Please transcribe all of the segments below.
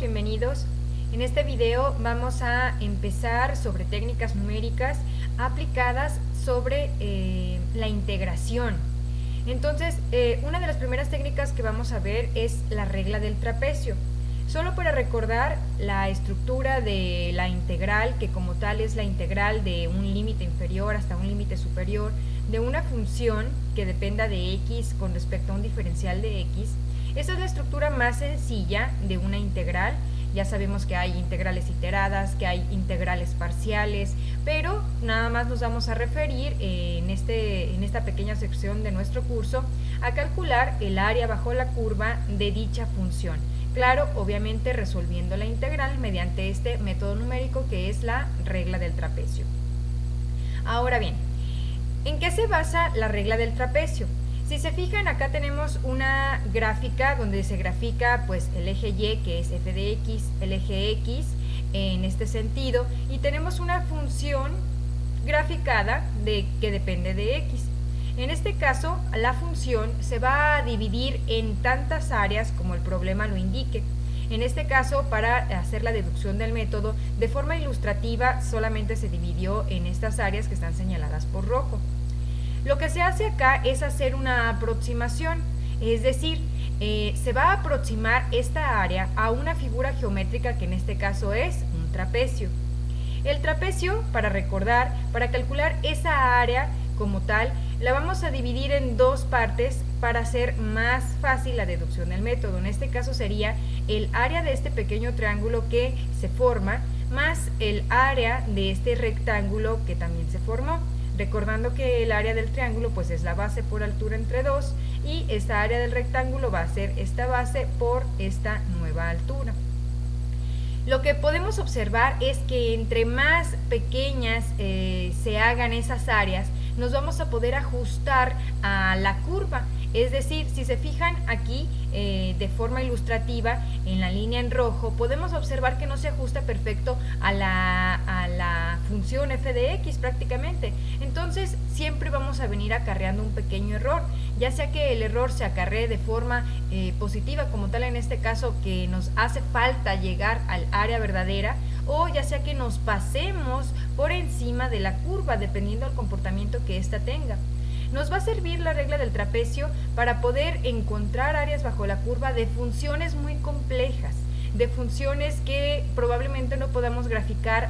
bienvenidos. En este video vamos a empezar sobre técnicas numéricas aplicadas sobre la integración. Entonces, una de las primeras técnicas que vamos a ver es la regla del trapecio. Solo para recordar la estructura de la integral, que como tal es la integral de un límite inferior hasta un límite superior de una función que dependa de x con respecto a un diferencial de x. Esa es la estructura más sencilla de una integral. Ya sabemos que hay integrales iteradas, que hay integrales parciales, pero nada más nos vamos a referir en esta pequeña sección de nuestro curso a calcular el área bajo la curva de dicha función. Claro, obviamente resolviendo la integral mediante este método numérico que es la regla del trapecio. Ahora bien, ¿en qué se basa la regla del trapecio? Si se fijan, acá tenemos una gráfica donde se grafica pues el eje Y, que es f de x, el eje x en este sentido, y tenemos una función graficada que depende de x. En este caso, la función se va a dividir en tantas áreas como el problema lo indique. En este caso, para hacer la deducción del método, de forma ilustrativa, solamente se dividió en estas áreas que están señaladas por rojo. Lo que se hace acá es hacer una aproximación, es decir, se va a aproximar esta área a una figura geométrica que en este caso es un trapecio. El trapecio, para recordar, para calcular esa área como tal, la vamos a dividir en dos partes para hacer más fácil la deducción del método. En este caso sería el área de este pequeño triángulo que se forma más el área de este rectángulo que también se formó. Recordando que el área del triángulo pues es la base por altura entre 2 y esta área del rectángulo va a ser esta base por esta nueva altura. Lo que podemos observar es que entre más pequeñas se hagan esas áreas, nos vamos a poder ajustar a la curva. Es decir, si se fijan aquí de forma ilustrativa en la línea en rojo, podemos observar que no se ajusta perfecto a la función f de x prácticamente. Entonces siempre vamos a venir acarreando un pequeño error, ya sea que el error se acarree de forma positiva, como tal en este caso que nos hace falta llegar al área verdadera, o ya sea que nos pasemos por encima de la curva dependiendo del comportamiento que ésta tenga. Nos va a servir la regla del trapecio para poder encontrar áreas bajo la curva de funciones muy complejas, de funciones que probablemente no podamos graficar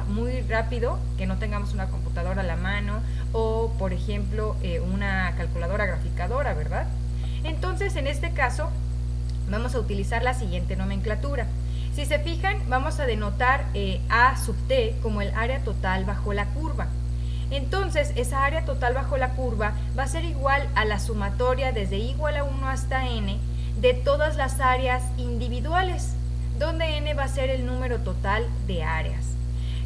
muy rápido, que no tengamos una computadora a la mano o, por ejemplo, una calculadora graficadora, ¿verdad? Entonces, en este caso, vamos a utilizar la siguiente nomenclatura. Si se fijan, vamos a denotar A sub t como el área total bajo la curva. Entonces, esa área total bajo la curva va a ser igual a la sumatoria desde igual a 1 hasta n de todas las áreas individuales, donde n va a ser el número total de áreas.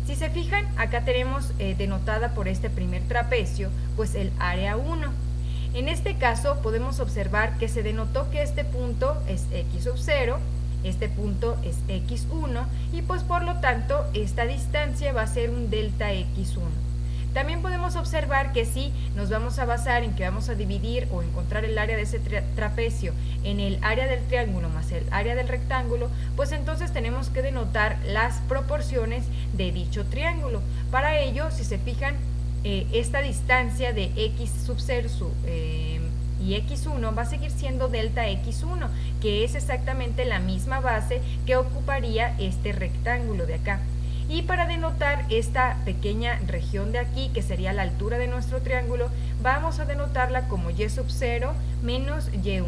Si se fijan, acá tenemos denotada por este primer trapecio, pues el área 1. En este caso, podemos observar que se denotó que este punto es x sub 0, este punto es x1, y pues por lo tanto, esta distancia va a ser un delta x1. También podemos observar que si nos vamos a basar en que vamos a dividir o encontrar el área de ese trapecio en el área del triángulo más el área del rectángulo, pues entonces tenemos que denotar las proporciones de dicho triángulo. Para ello, si se fijan, esta distancia de x sub 0 y x1 va a seguir siendo delta x1, que es exactamente la misma base que ocuparía este rectángulo de acá. Y para denotar esta pequeña región de aquí, que sería la altura de nuestro triángulo, vamos a denotarla como y sub 0 menos y1.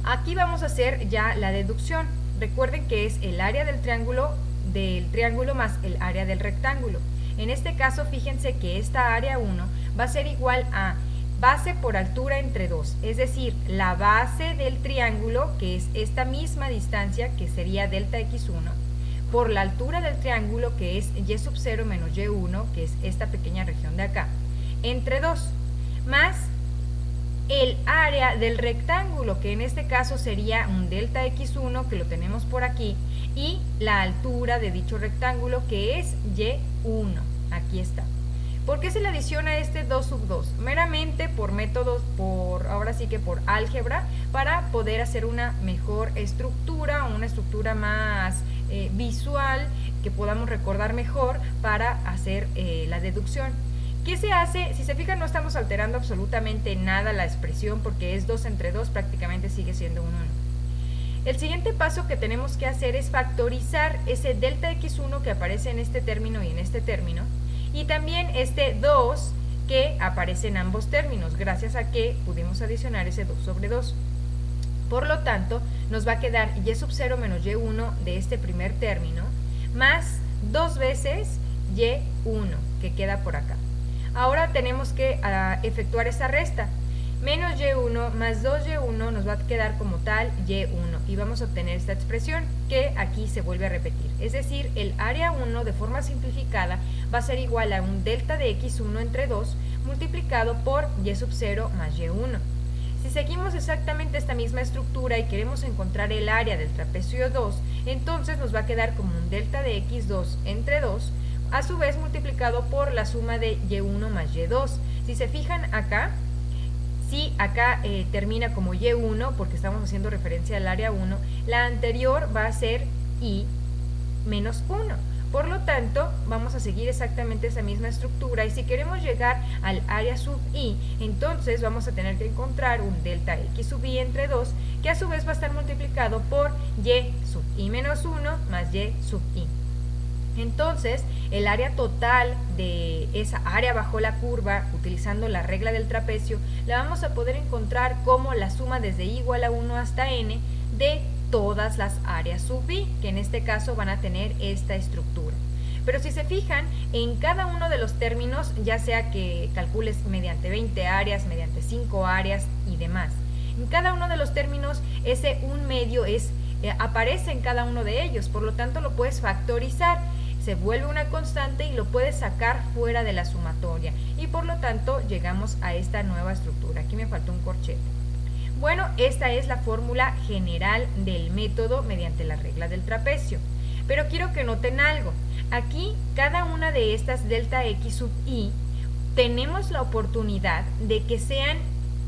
Aquí vamos a hacer ya la deducción. Recuerden que es el área del triángulo más el área del rectángulo. En este caso, fíjense que esta área 1 va a ser igual a base por altura entre 2, es decir, la base del triángulo, que es esta misma distancia, que sería delta x1, por la altura del triángulo, que es y sub 0 menos y1, que es esta pequeña región de acá, entre 2, más el área del rectángulo, que en este caso sería un delta x1, que lo tenemos por aquí, y la altura de dicho rectángulo, que es y1, aquí está. ¿Por qué se le adiciona este 2 sub 2? Meramente por métodos, ahora sí que por álgebra, para poder hacer una mejor estructura, una estructura más visual, que podamos recordar mejor para hacer la deducción. ¿Qué se hace? Si se fijan, no estamos alterando absolutamente nada la expresión, porque es 2 entre 2, prácticamente sigue siendo un 1. El siguiente paso que tenemos que hacer es factorizar ese delta x1 que aparece en este término y en este término, y también este 2 que aparece en ambos términos, gracias a que pudimos adicionar ese 2 sobre 2. Por lo tanto, nos va a quedar y sub 0 menos y1 de este primer término, más 2 veces y1, que queda por acá. Ahora tenemos que efectuar esa resta. Menos y1 más 2y1 nos va a quedar como tal y1, y vamos a obtener esta expresión que aquí se vuelve a repetir. Es decir, el área 1 de forma simplificada va a ser igual a un delta de x1 entre 2 multiplicado por y sub 0 más y1. Si seguimos exactamente esta misma estructura y queremos encontrar el área del trapecio 2, entonces nos va a quedar como un delta de x2 entre 2, a su vez multiplicado por la suma de y1 más y2. Si se fijan acá, si acá termina como y1, porque estamos haciendo referencia al área 1, la anterior va a ser y menos 1. Por lo tanto, vamos a seguir exactamente esa misma estructura, y si queremos llegar al área sub i, entonces vamos a tener que encontrar un delta x sub i entre 2, que a su vez va a estar multiplicado por y sub i menos 1 más y sub i. Entonces, el área total de esa área bajo la curva, utilizando la regla del trapecio, la vamos a poder encontrar como la suma desde i igual a 1 hasta n de todas las áreas sub i, que en este caso van a tener esta estructura. Pero si se fijan, en cada uno de los términos, ya sea que calcules mediante 20 áreas, mediante 5 áreas y demás, en cada uno de los términos ese 1/2 aparece en cada uno de ellos, por lo tanto lo puedes factorizar, se vuelve una constante y lo puedes sacar fuera de la sumatoria, y por lo tanto llegamos a esta nueva estructura. Aquí me faltó un corchete. Bueno, esta es la fórmula general del método mediante la regla del trapecio. Pero quiero que noten algo. Aquí, cada una de estas delta x sub i, tenemos la oportunidad de que sean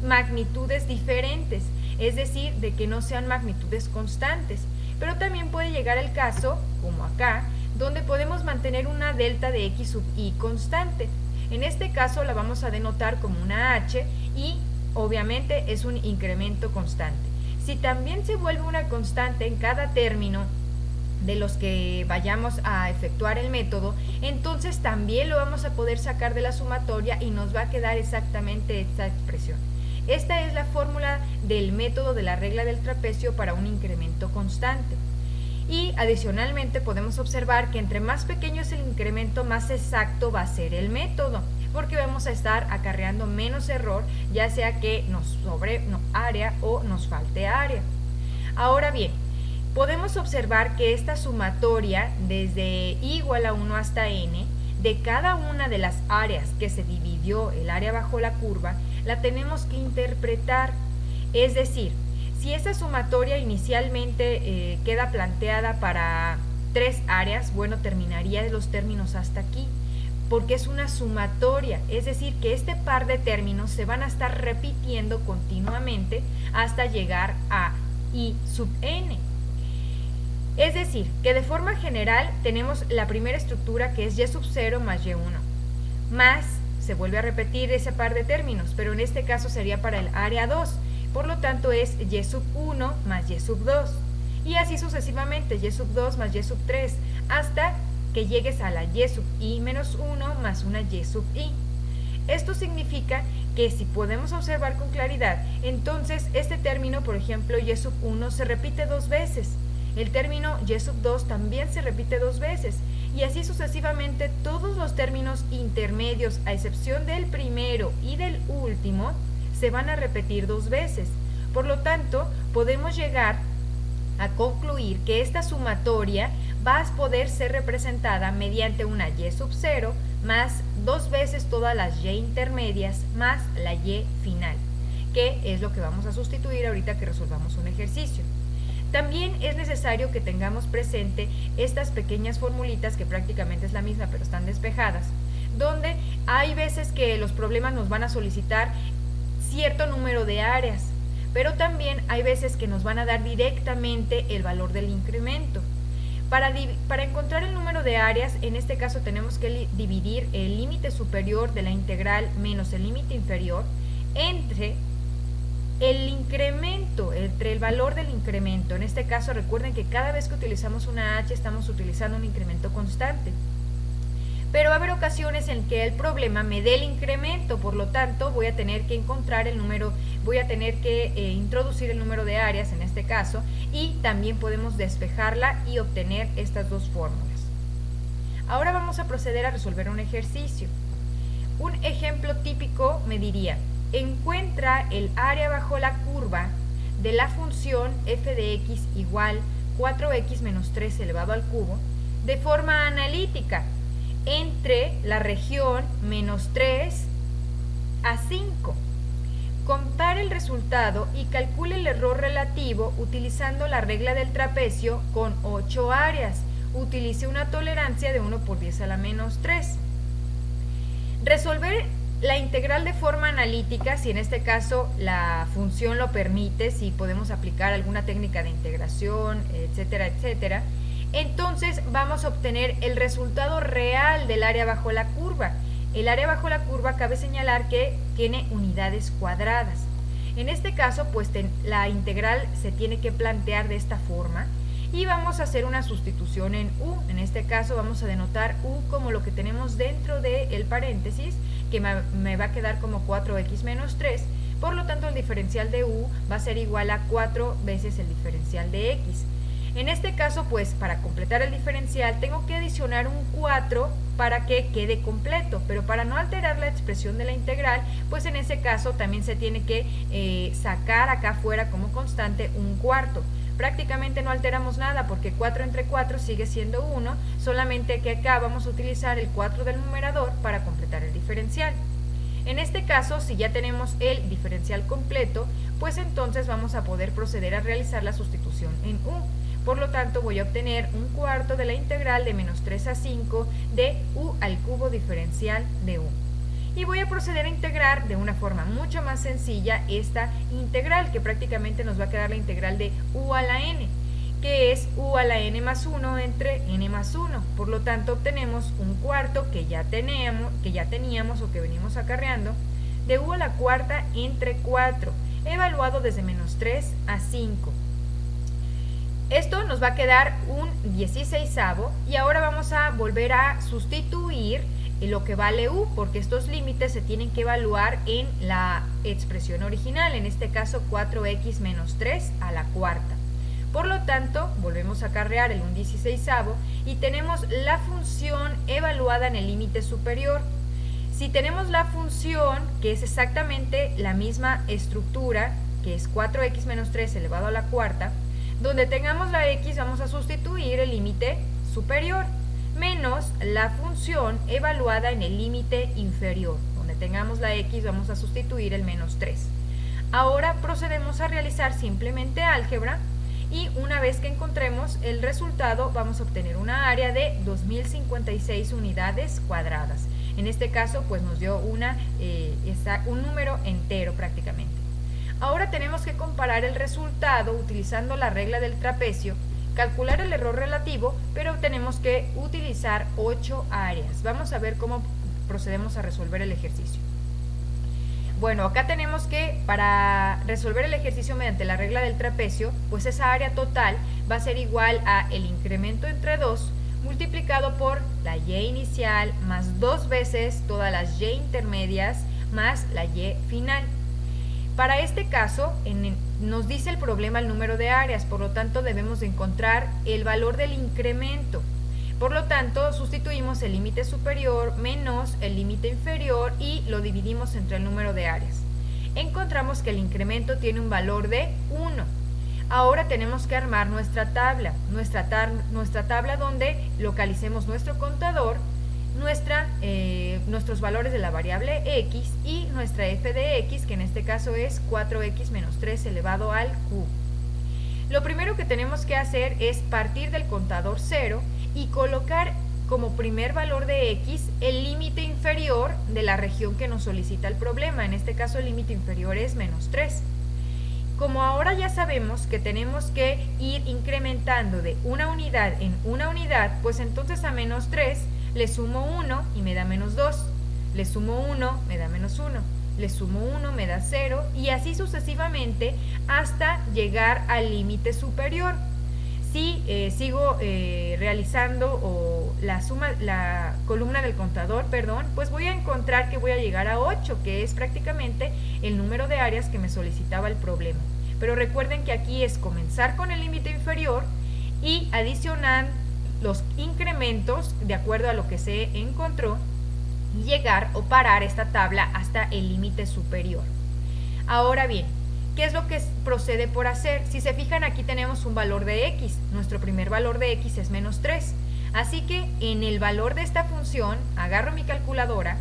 magnitudes diferentes, es decir, de que no sean magnitudes constantes. Pero también puede llegar el caso, como acá, donde podemos mantener una delta de x sub i constante. En este caso la vamos a denotar como una h, y obviamente es un incremento constante. Si también se vuelve una constante en cada término de los que vayamos a efectuar el método, entonces también lo vamos a poder sacar de la sumatoria y nos va a quedar exactamente esta expresión. Esta es la fórmula del método de la regla del trapecio para un incremento constante. Y adicionalmente podemos observar que entre más pequeño es el incremento, más exacto va a ser el método, porque vamos a estar acarreando menos error, ya sea que nos sobre área o nos falte área. Ahora bien, podemos observar que esta sumatoria desde i igual a 1 hasta n, de cada una de las áreas que se dividió el área bajo la curva, la tenemos que interpretar. Es decir, si esa sumatoria inicialmente queda planteada para 3 áreas, bueno, terminaría los términos hasta aquí, porque es una sumatoria, es decir, que este par de términos se van a estar repitiendo continuamente hasta llegar a i sub n. Es decir, que de forma general tenemos la primera estructura, que es y sub 0 más y1, más se vuelve a repetir ese par de términos, pero en este caso sería para el área 2. Por lo tanto es y sub 1 más y sub 2, y así sucesivamente, y sub 2 más y sub 3, hasta que llegues a la y sub i menos 1 más una y sub i. Esto significa que si podemos observar con claridad, entonces este término, por ejemplo, y sub 1 se repite 2 veces, el término y sub 2 también se repite 2 veces, y así sucesivamente todos los términos intermedios, a excepción del primero y del último, se van a repetir 2 veces. Por lo tanto, podemos llegar a concluir que esta sumatoria va a poder ser representada mediante una y sub 0 más 2 veces todas las y intermedias más la y final, que es lo que vamos a sustituir ahorita que resolvamos un ejercicio. También es necesario que tengamos presente estas pequeñas formulitas, que prácticamente es la misma pero están despejadas, donde hay veces que los problemas nos van a solicitar cierto número de áreas, pero también hay veces que nos van a dar directamente el valor del incremento. Para encontrar el número de áreas, en este caso tenemos que dividir el límite superior de la integral menos el límite inferior entre el incremento, entre el valor del incremento. En este caso recuerden que cada vez que utilizamos una h estamos utilizando un incremento constante. Pero va a haber ocasiones en que el problema me dé el incremento, por lo tanto voy a tener que encontrar el número, voy a tener que introducir el número de áreas en este caso, y también podemos despejarla y obtener estas dos fórmulas. Ahora vamos a proceder a resolver un ejercicio. Un ejemplo típico me diría: encuentra el área bajo la curva de la función f de x igual 4x menos 3 elevado al cubo de forma analítica entre la región menos 3 a 5. Compare el resultado y calcule el error relativo utilizando la regla del trapecio con 8 áreas. Utilice una tolerancia de 1 por 10 a la menos 3. Resolver la integral de forma analítica, si en este caso la función lo permite, si podemos aplicar alguna técnica de integración, etcétera, etcétera, entonces vamos a obtener el resultado real del área bajo la curva. El área bajo la curva cabe señalar que tiene unidades cuadradas. En este caso, pues la integral se tiene que plantear de esta forma y vamos a hacer una sustitución en u. En este caso vamos a denotar u como lo que tenemos dentro del paréntesis, que me va a quedar como 4x menos 3. Por lo tanto, el diferencial de u va a ser igual a 4 veces el diferencial de x. En este caso, pues para completar el diferencial tengo que adicionar un 4 para que quede completo, pero para no alterar la expresión de la integral, pues en ese caso también se tiene que sacar acá afuera como constante un cuarto. Prácticamente no alteramos nada porque 4 entre 4 sigue siendo 1, solamente que acá vamos a utilizar el 4 del numerador para completar el diferencial. En este caso, si ya tenemos el diferencial completo, pues entonces vamos a poder proceder a realizar la sustitución en u. Por lo tanto, voy a obtener un cuarto de la integral de menos 3 a 5 de u al cubo diferencial de u. Y voy a proceder a integrar de una forma mucho más sencilla esta integral, que prácticamente nos va a quedar la integral de u a la n, que es u a la n más 1 entre n más 1. Por lo tanto, obtenemos un cuarto que ya teníamos o que venimos acarreando, de u a la cuarta entre 4, evaluado desde menos 3 a 5. Esto nos va a quedar un 16avo y ahora vamos a volver a sustituir lo que vale u, porque estos límites se tienen que evaluar en la expresión original, en este caso 4x menos 3 a la cuarta. Por lo tanto, volvemos a acarrear el 1/16 y tenemos la función evaluada en el límite superior. Si tenemos la función, que es exactamente la misma estructura, que es 4x menos 3 elevado a la cuarta, donde tengamos la x vamos a sustituir el límite superior, menos la función evaluada en el límite inferior. Donde tengamos la x vamos a sustituir el menos 3. Ahora procedemos a realizar simplemente álgebra y una vez que encontremos el resultado vamos a obtener una área de 2056 unidades cuadradas. En este caso pues nos dio un número entero prácticamente. Ahora tenemos que comparar el resultado utilizando la regla del trapecio, calcular el error relativo, pero tenemos que utilizar 8 áreas. Vamos a ver cómo procedemos a resolver el ejercicio. Bueno, acá tenemos que para resolver el ejercicio mediante la regla del trapecio, pues esa área total va a ser igual a el incremento entre 2 multiplicado por la y inicial más 2 veces todas las y intermedias más la y final. Para este caso, nos dice el problema el número de áreas, por lo tanto debemos de encontrar el valor del incremento. Por lo tanto, sustituimos el límite superior menos el límite inferior y lo dividimos entre el número de áreas. Encontramos que el incremento tiene un valor de 1. Ahora tenemos que armar nuestra tabla donde localicemos nuestro contador, nuestros valores de la variable x y nuestra f de x, que en este caso es 4x menos 3 elevado al cubo. Lo primero que tenemos que hacer es partir del contador 0 y colocar como primer valor de x el límite inferior de la región que nos solicita el problema. En este caso el límite inferior es menos 3. Como ahora ya sabemos que tenemos que ir incrementando de una unidad en una unidad, pues entonces a menos 3 le sumo 1 y me da menos 2. Le sumo 1, me da menos 1. Le sumo 1, me da 0 y así sucesivamente hasta llegar al límite superior. Si sigo realizando la columna del contador, pues voy a encontrar que voy a llegar a 8, que es prácticamente el número de áreas que me solicitaba el problema. Pero recuerden que aquí es comenzar con el límite inferior y adicionar los incrementos de acuerdo a lo que se encontró y llegar o parar esta tabla hasta el límite superior. Ahora bien, ¿qué es lo que procede por hacer? Si se fijan, aquí tenemos un valor de x. Nuestro primer valor de x es menos 3. Así que en el valor de esta función agarro mi calculadora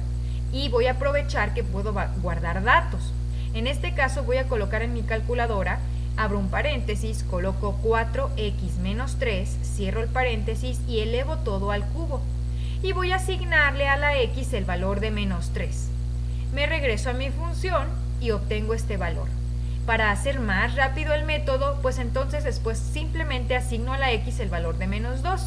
y voy a aprovechar que puedo guardar datos. En este caso voy a colocar en mi calculadora, abro un paréntesis, coloco 4x menos 3, cierro el paréntesis y elevo todo al cubo. Y voy a asignarle a la x el valor de menos 3. Me regreso a mi función y obtengo este valor. Para hacer más rápido el método, pues entonces después simplemente asigno a la x el valor de menos 2.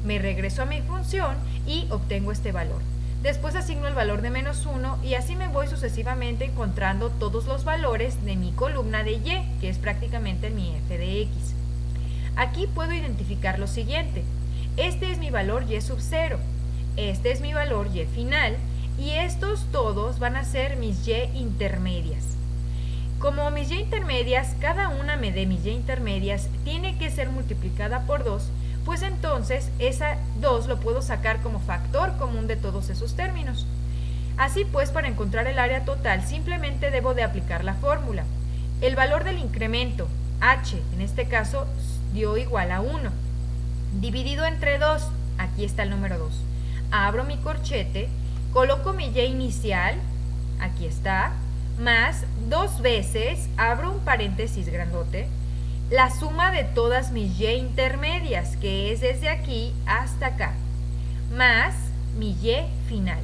Me regreso a mi función y obtengo este valor. Después asigno el valor de menos 1 y así me voy sucesivamente encontrando todos los valores de mi columna de y, que es prácticamente mi f de x. Aquí puedo identificar lo siguiente. Este es mi valor y sub 0. Este es mi valor y final y estos todos van a ser mis y intermedias. Como mis y intermedias, cada una de mis y intermedias tiene que ser multiplicada por 2, pues entonces esa 2 lo puedo sacar como factor común de todos esos términos. Así pues, para encontrar el área total simplemente debo de aplicar la fórmula. El valor del incremento, h, en este caso, dio igual a 1. Dividido entre 2, aquí está el número 2. Abro mi corchete, coloco mi y inicial, aquí está, más 2 veces, abro un paréntesis grandote, la suma de todas mis y intermedias, que es desde aquí hasta acá, más mi y final.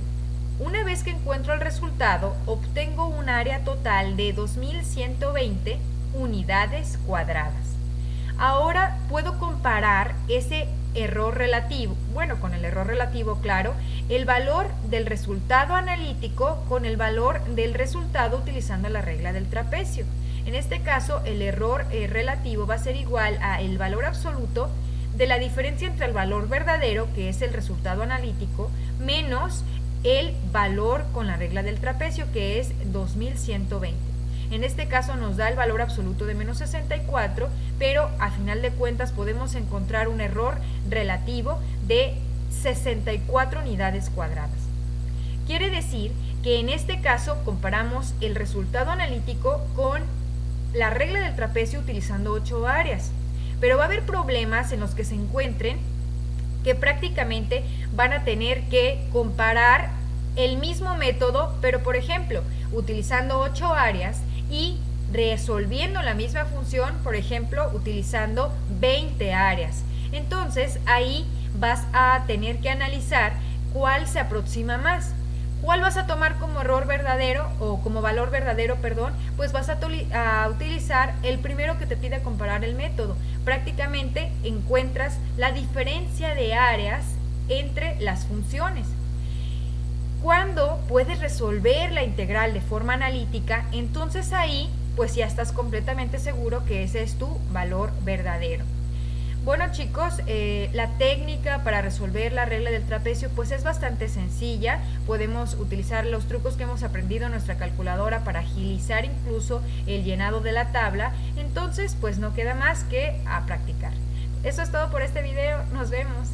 Una vez que encuentro el resultado, obtengo un área total de 2120 unidades cuadradas. Ahora puedo comparar ese error relativo, con el error relativo, claro, el valor del resultado analítico con el valor del resultado utilizando la regla del trapecio. En este caso, el error relativo va a ser igual a el valor absoluto de la diferencia entre el valor verdadero, que es el resultado analítico, menos el valor con la regla del trapecio, que es 2120. En este caso nos da el valor absoluto de menos 64, pero a final de cuentas podemos encontrar un error relativo de 64 unidades cuadradas. Quiere decir que en este caso comparamos el resultado analítico con la regla del trapecio utilizando 8 áreas, pero va a haber problemas en los que se encuentren que prácticamente van a tener que comparar el mismo método, pero por ejemplo, utilizando 8 áreas y resolviendo la misma función, por ejemplo, utilizando 20 áreas. Entonces, ahí vas a tener que analizar cuál se aproxima más. ¿Cuál vas a tomar como error verdadero o como valor verdadero, perdón? Pues vas a utilizar el primero que te pide comparar el método. Prácticamente encuentras la diferencia de áreas entre las funciones. Cuando puedes resolver la integral de forma analítica, entonces ahí pues ya estás completamente seguro que ese es tu valor verdadero. Bueno chicos, la técnica para resolver la regla del trapecio pues es bastante sencilla. Podemos utilizar los trucos que hemos aprendido en nuestra calculadora para agilizar incluso el llenado de la tabla. Entonces pues no queda más que a practicar. Eso es todo por este video, nos vemos.